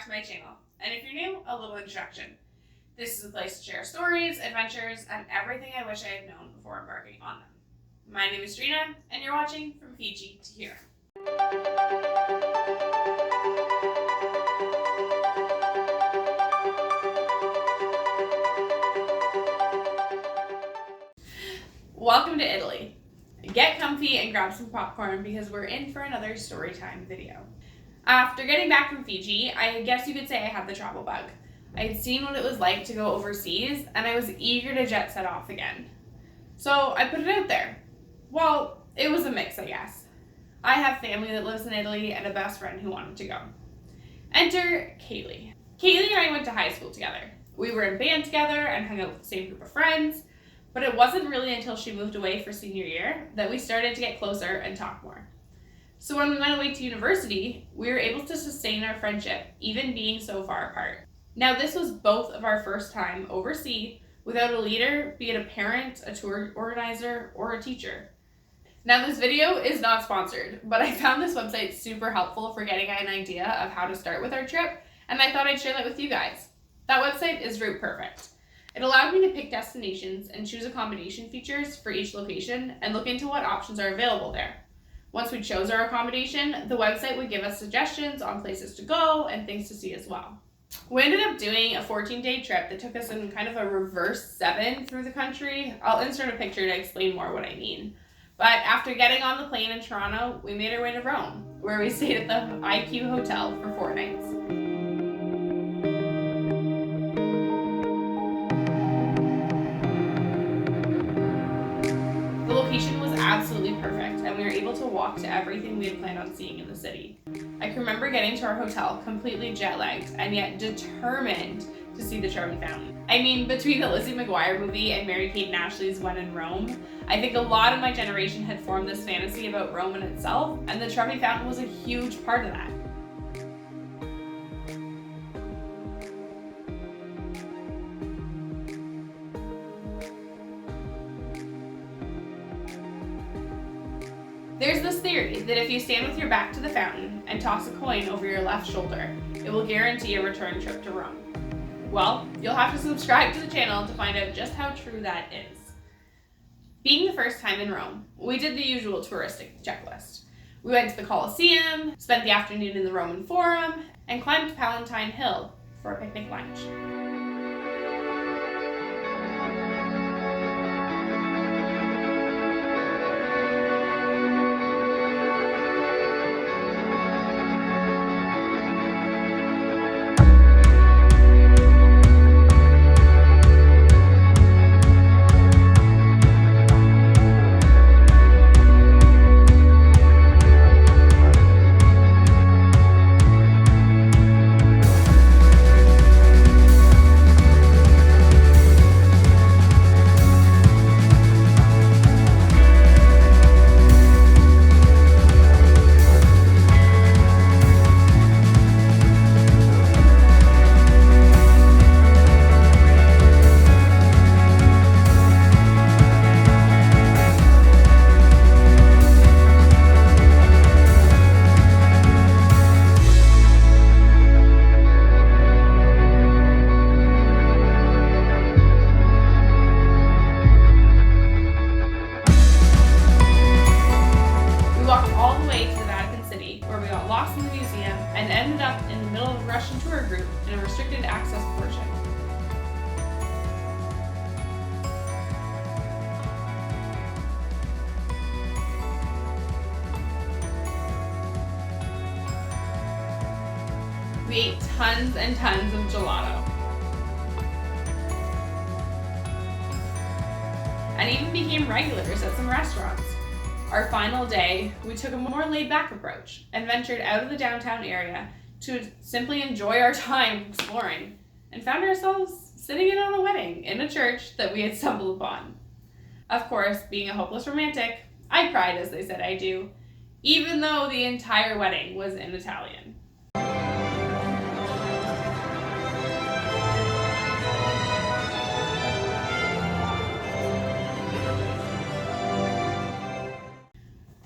to my channel, and if you're new, a little introduction. This is a place to share stories, adventures, and everything I wish I had known before embarking on them. My name is Trina, and you're watching From Fiji to Here. Welcome to Italy. Get comfy and grab some popcorn because we're in for another storytime video. After getting back from Fiji, I guess you could say I had the travel bug. I had seen what it was like to go overseas, and I was eager to jet set off again. So I put it out there. Well, it was a mix, I guess. I have family that lives in Italy and a best friend who wanted to go. Enter Kaylee. Kaylee and I went to high school together. We were in band together and hung out with the same group of friends, but it wasn't really until she moved away for senior year that we started to get closer and talk more. So when we went away to university, we were able to sustain our friendship, even being so far apart. Now, this was both of our first time overseas without a leader, be it a parent, a tour organizer, or a teacher. Now, this video is not sponsored, but I found this website super helpful for getting an idea of how to start with our trip, and I thought I'd share that with you guys. That website is Route Perfect. It allowed me to pick destinations and choose accommodation features for each location and look into what options are available there. Once we chose our accommodation, the website would give us suggestions on places to go and things to see as well. We ended up doing a 14-day trip that took us in kind of a reverse 7 through the country. I'll insert a picture to explain more what I mean. But after getting on the plane in Toronto, we made our way to Rome, where we stayed at the IQ Hotel for 4 nights. The location was absolutely perfect, and we were able to walk to everything we had planned on seeing in the city. I can remember getting to our hotel completely jet-lagged and yet determined to see the Trevi Fountain. I mean, between the Lizzie McGuire movie and Mary-Kate and Ashley's When in Rome, I think a lot of my generation had formed this fantasy about Rome in itself, and the Trevi Fountain was a huge part of that. There's this theory that if you stand with your back to the fountain and toss a coin over your left shoulder, it will guarantee a return trip to Rome. Well, you'll have to subscribe to the channel to find out just how true that is. Being the first time in Rome, we did the usual touristic checklist. We went to the Colosseum, spent the afternoon in the Roman Forum, and climbed Palatine Hill for a picnic lunch. And ended up in the middle of a Russian tour group in a restricted access portion. We ate tons and tons of gelato. And even became regulars at some restaurants. Our final day, we took a more laid-back approach and ventured out of the downtown area to simply enjoy our time exploring, and found ourselves sitting in on a wedding in a church that we had stumbled upon. Of course, being a hopeless romantic, I cried as they said I do, even though the entire wedding was in Italian.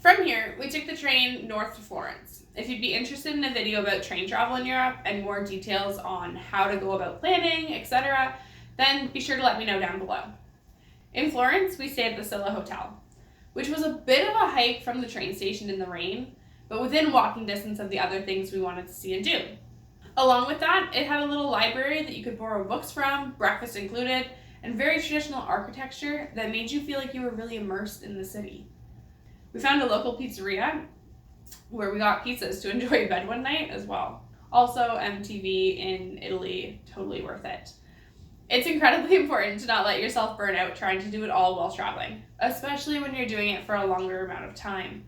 From here, we took the train north to Florence. If you'd be interested in a video about train travel in Europe and more details on how to go about planning, etc., then be sure to let me know down below. In Florence, we stayed at the Silla Hotel, which was a bit of a hike from the train station in the rain, but within walking distance of the other things we wanted to see and do. Along with that, it had a little library that you could borrow books from, breakfast included, and very traditional architecture that made you feel like you were really immersed in the city. We found a local pizzeria where we got pizzas to enjoy bed one night as well. Also, MTV in Italy, totally worth it. It's incredibly important to not let yourself burn out trying to do it all while traveling, especially when you're doing it for a longer amount of time.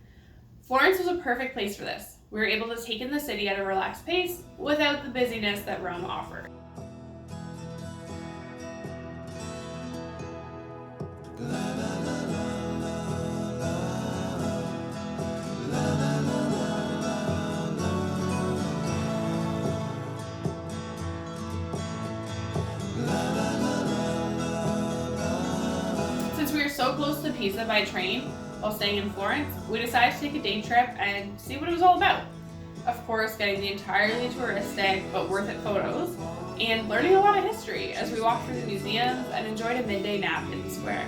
Florence was a perfect place for this. We were able to take in the city at a relaxed pace without the busyness that Rome offered. Since we were so close to Pisa by train while staying in Florence, we decided to take a day trip and see what it was all about. Of course, getting the entirely touristic but worth it photos and learning a lot of history as we walked through the museums and enjoyed a midday nap in the square.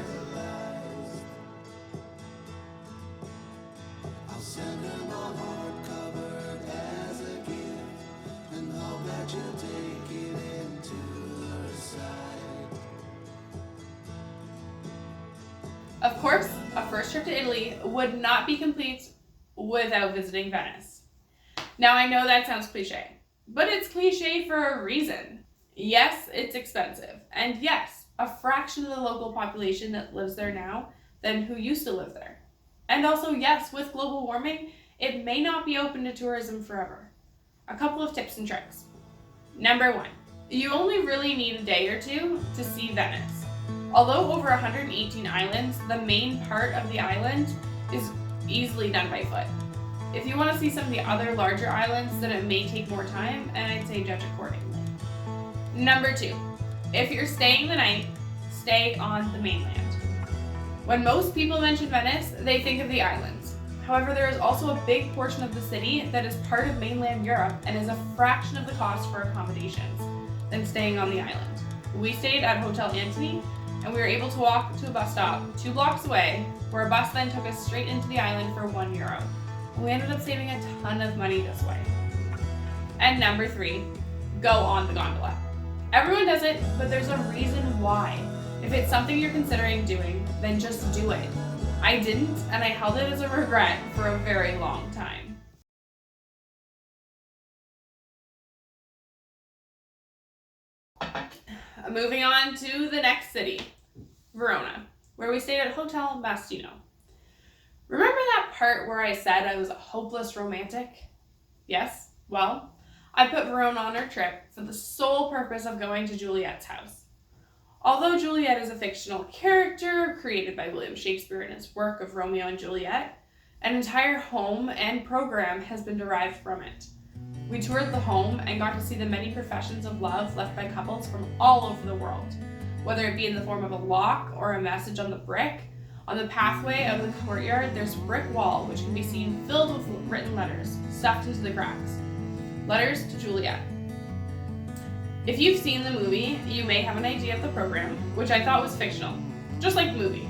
Of course, a first trip to Italy would not be complete without visiting Venice. Now I know that sounds cliche, but it's cliche for a reason. Yes, it's expensive, and yes, a fraction of the local population that lives there now than who used to live there. And also yes, with global warming, it may not be open to tourism forever. A couple of tips and tricks. Number 1, you only really need a day or two to see Venice. Although over 118 islands, the main part of the island is easily done by foot. If you want to see some of the other larger islands, then it may take more time, and I'd say judge accordingly. Number 2, if you're staying the night, stay on the mainland. When most people mention Venice, they think of the islands. However, there is also a big portion of the city that is part of mainland Europe and is a fraction of the cost for accommodations than staying on the island. We stayed at Hotel Antony, and we were able to walk to a bus stop 2 blocks away, where a bus then took us straight into the island for €1. We ended up saving a ton of money this way. And number 3, go on the gondola. Everyone does it, but there's a reason why. If it's something you're considering doing, then just do it. I didn't, and I held it as a regret for a very long time. Moving on to the next city, Verona, where we stayed at Hotel Mastino. Remember that part where I said I was a hopeless romantic? Yes, well, I put Verona on our trip for the sole purpose of going to Juliet's house. Although Juliet is a fictional character created by William Shakespeare in his work of Romeo and Juliet, an entire home and program has been derived from it. We toured the home and got to see the many professions of love left by couples from all over the world, whether it be in the form of a lock or a message on the brick. On the pathway out of the courtyard, there's a brick wall which can be seen filled with written letters stuffed into the cracks. Letters to Juliet. If you've seen the movie, you may have an idea of the program, which I thought was fictional, just like the movie.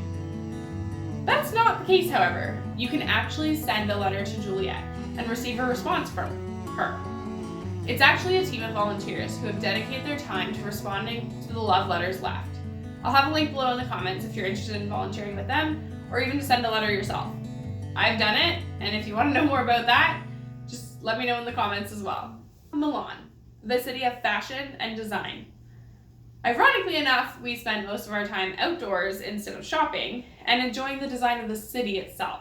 That's not the case, however. You can actually send a letter to Juliet and receive a response from her. It's actually a team of volunteers who have dedicated their time to responding to the love letters left. I'll have a link below in the comments if you're interested in volunteering with them, or even to send a letter yourself. I've done it, and if you want to know more about that, just let me know in the comments as well. Milan, the city of fashion and design. Ironically enough, we spend most of our time outdoors instead of shopping and enjoying the design of the city itself,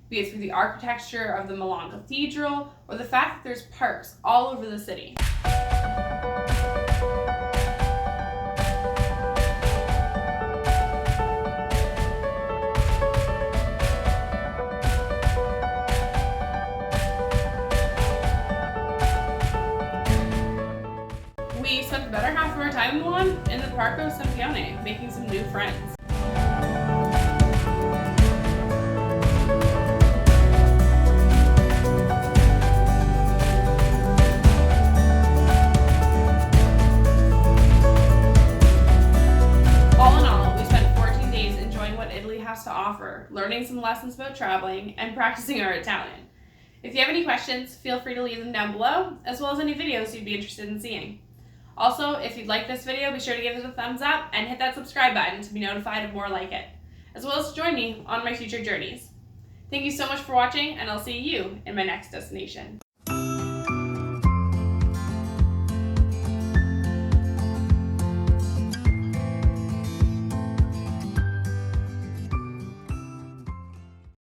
be it through the architecture of the Milan Cathedral or the fact that there's parks all over the city. We spent the better half of our time in Milan in the Parco Sempione, making some new friends. tour, learning some lessons about traveling, and practicing our Italian. If you have any questions, feel free to leave them down below, as well as any videos you'd be interested in seeing. Also, if you'd like this video, be sure to give it a thumbs up and hit that subscribe button to be notified of more like it, as well as to join me on my future journeys. Thank you so much for watching, and I'll see you in my next destination.